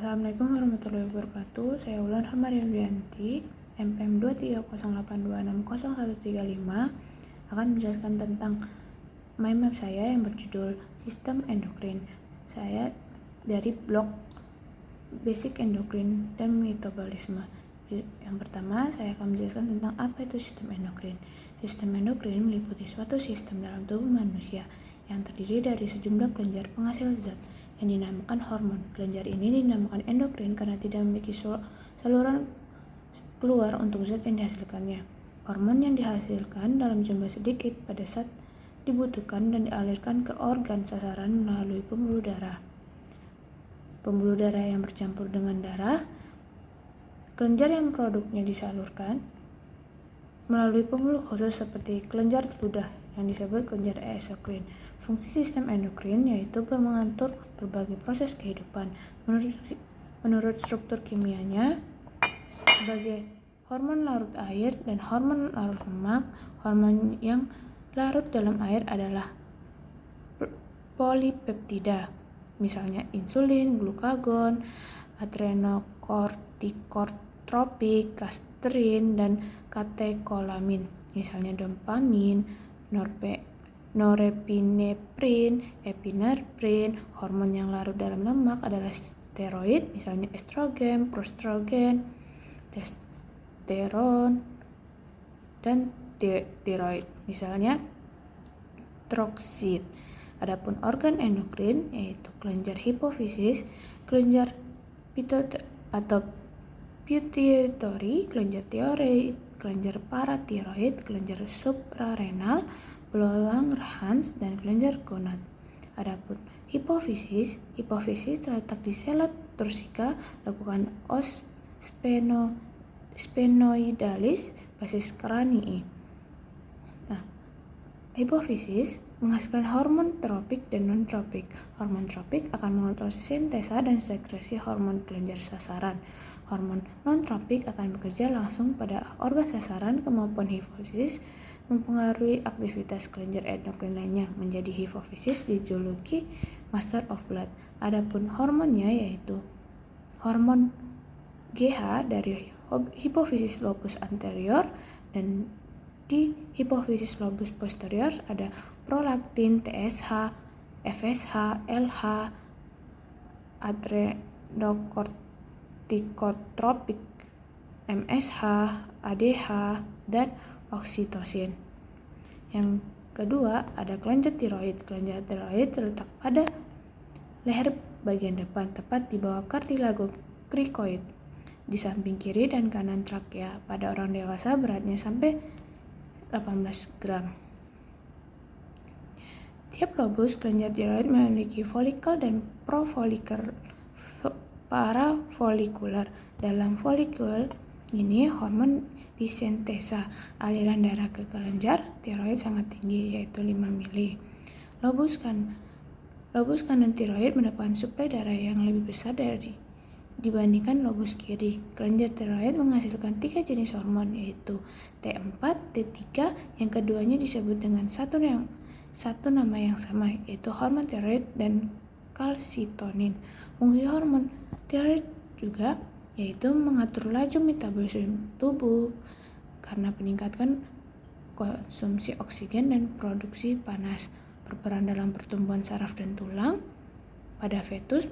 Assalamualaikum warahmatullahi wabarakatuh. Saya Wulan Hamarianti, MPM 23082600135 akan menjelaskan tentang mind map saya yang berjudul Sistem Endokrin. Saya dari blog Basic Endokrin dan Metabolisme. Yang pertama, saya akan menjelaskan tentang apa itu sistem endokrin. Sistem endokrin meliputi suatu sistem dalam tubuh manusia yang terdiri dari sejumlah kelenjar penghasil zat yang dinamakan hormon. Kelenjar ini dinamakan endokrin karena tidak memiliki saluran keluar untuk zat yang dihasilkannya. Hormon yang dihasilkan dalam jumlah sedikit pada saat dibutuhkan dan dialirkan ke organ sasaran melalui pembuluh darah. Pembuluh darah yang bercampur dengan darah, kelenjar yang produknya disalurkan melalui pembuluh khusus seperti kelenjar ludah yang disebut kelenjar eksokrin. Fungsi sistem endokrin yaitu mengatur berbagai proses kehidupan. Menurut struktur kimianya, sebagai hormon larut air dan hormon larut lemak, hormon yang larut dalam air adalah polipeptida, misalnya insulin, glukagon, adrenokortikotropik, gastrin, dan katekolamin, misalnya dopamin, norepinefrin, epinefrin. Hormon yang larut dalam lemak adalah steroid, misalnya estrogen, prostrogen, testosteron, dan tiroid, misalnya troksid. Adapun organ endokrin yaitu kelenjar hipofisis, kelenjar pituitari, kelenjar tiroid, kelenjar paratiroid, kelenjar suprarenal, belolang Langerhans, dan kelenjar gonad. Adapun hipofisis terletak di sela tursika, lakukan sphenoidalis basis kranii. Hipofisis menghasilkan hormon tropik dan non-tropik. Hormon tropik akan mengontrol sintesa dan sekresi hormon kelenjar sasaran. Hormon non-tropik akan bekerja langsung pada organ sasaran, kemampuan hipofisis mempengaruhi aktivitas kelenjar endokrin lainnya. Menjadi hipofisis dijuluki Master of Blood. Adapun hormonnya yaitu hormon GH dari hipofisis lobus anterior, dan di hipofisis lobus posterior ada prolaktin, TSH, FSH, LH, adrenokortikotropik, MSH, ADH, dan oksitosin. Yang kedua ada kelenjar tiroid. Kelenjar tiroid terletak pada leher bagian depan, tepat di bawah kartilago krikoid, di samping kiri dan kanan trakea. Pada orang dewasa beratnya sampai 18 gram. Tiap lobus kelenjar tiroid memiliki folikel dan parafolikuler. Dalam folikel ini hormon disintesa. Aliran darah ke kelenjar tiroid sangat tinggi, yaitu 5 mili. Lobus kanan tiroid mendapatkan suplai darah yang lebih besar dibandingkan lobus kiri. Kelenjar tiroid menghasilkan 3 jenis hormon, yaitu T4, T3, yang keduanya disebut dengan satu nama yang sama, yaitu hormon tiroid dan kalsitonin. Fungsi hormon tiroid juga yaitu mengatur laju metabolisme tubuh karena meningkatkan konsumsi oksigen dan produksi panas, berperan dalam pertumbuhan saraf dan tulang. Pada fetus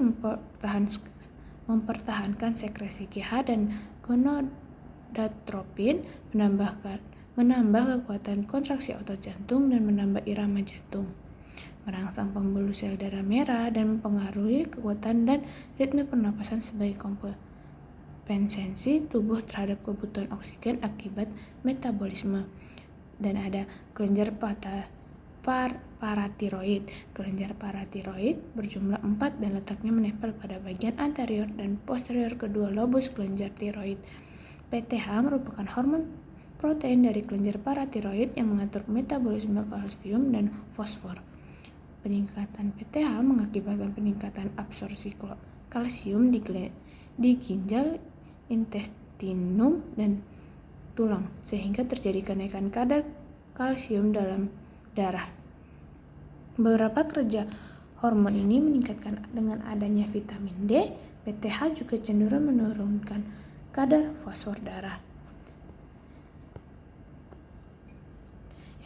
mempertahankan sekresi GH dan gonadotropin, menambah kekuatan kontraksi otot jantung dan menambah irama jantung, merangsang pembuluh sel darah merah, dan mempengaruhi kekuatan dan ritme pernapasan sebagai kompensasi tubuh terhadap kebutuhan oksigen akibat metabolisme. Dan ada kelenjar paratiroid. Kelenjar paratiroid berjumlah 4 dan letaknya menempel pada bagian anterior dan posterior kedua lobus kelenjar tiroid. PTH merupakan hormon protein dari kelenjar paratiroid yang mengatur metabolisme kalsium dan fosfor. Peningkatan PTH mengakibatkan peningkatan absorpsi kalsium di ginjal, intestinum, dan tulang, sehingga terjadi kenaikan kadar kalsium dalam darah. Beberapa kerja Hormon ini meningkatkan dengan adanya vitamin D. PTH juga cenderung menurunkan kadar fosfor darah.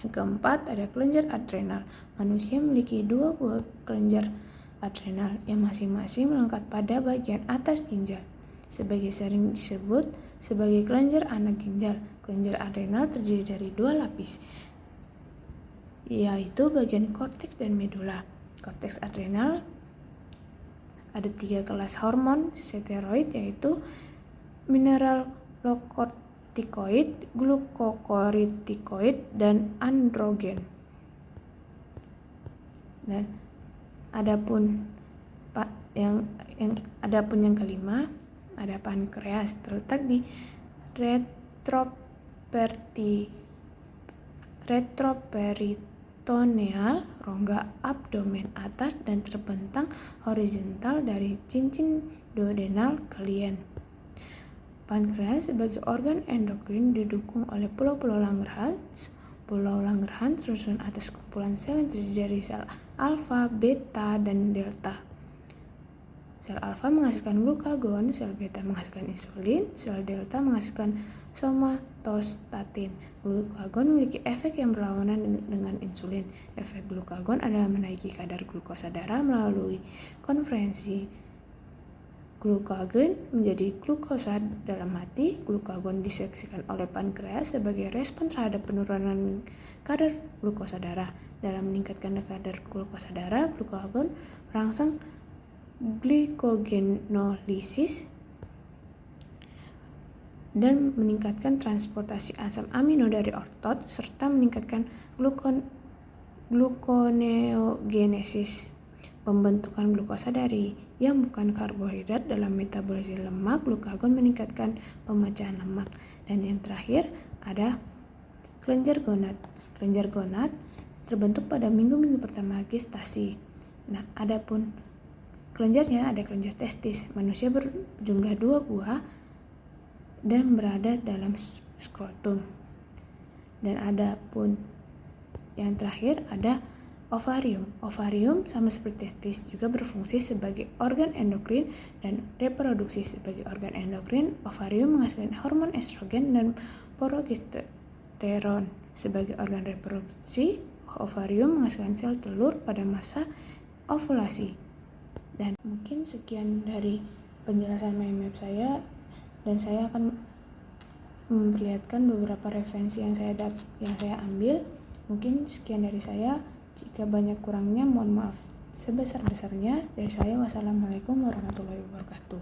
Yang keempat ada kelenjar adrenal. Manusia memiliki 2 buah kelenjar adrenal yang masing-masing melengkap pada bagian atas ginjal. Sebagai sering disebut sebagai kelenjar anak ginjal, kelenjar adrenal terdiri dari 2 lapis, yaitu bagian korteks dan medula. Korteks adrenal ada 3 kelas hormon steroid, yaitu mineralokortikoid, glukokortikoid, dan androgen. Dan adapun yang kelima ada pankreas, terletak di retroperitoneal, rongga abdomen atas, dan terbentang horizontal dari cincin duodenal kalian. Pankreas sebagai organ endokrin didukung oleh pulau-pulau Langerhans. Pulau Langerhans tersusun atas kumpulan sel yang terdiri dari sel alfa, beta, dan delta. Sel alfa menghasilkan glukagon, sel beta menghasilkan insulin, sel delta menghasilkan somatostatin. Glukagon memiliki efek yang berlawanan dengan insulin. Efek glukagon adalah menaiki kadar glukosa darah melalui konversi glukagon menjadi glukosa dalam hati. Glukagon disekresikan oleh pankreas sebagai respon terhadap penurunan kadar glukosa darah. Dalam meningkatkan kadar glukosa darah, glukagon merangsang glikogenolisis dan meningkatkan transportasi asam amino dari otot serta meningkatkan gluconeogenesis, pembentukan glukosa dari yang bukan karbohidrat. Dalam metabolisme lemak, glukagon meningkatkan pemecahan lemak. Dan yang terakhir ada kelenjar gonad. Kelenjar gonad terbentuk pada minggu-minggu pertama gestasi. Nah, adapun kelenjarnya ada kelenjar testis. Manusia berjumlah 2 buah dan berada dalam skrotum. Dan adapun yang terakhir ada ovarium. Ovarium sama seperti testis juga berfungsi sebagai organ endokrin dan reproduksi. Sebagai organ endokrin, ovarium menghasilkan hormon estrogen dan progesteron. Sebagai organ reproduksi, ovarium menghasilkan sel telur pada masa ovulasi. Dan mungkin sekian dari penjelasan mind map saya, dan saya akan memperlihatkan beberapa referensi yang saya ambil. Mungkin sekian dari saya. Jika banyak kurangnya mohon maaf sebesar-besarnya. Dari saya, wassalamualaikum warahmatullahi wabarakatuh.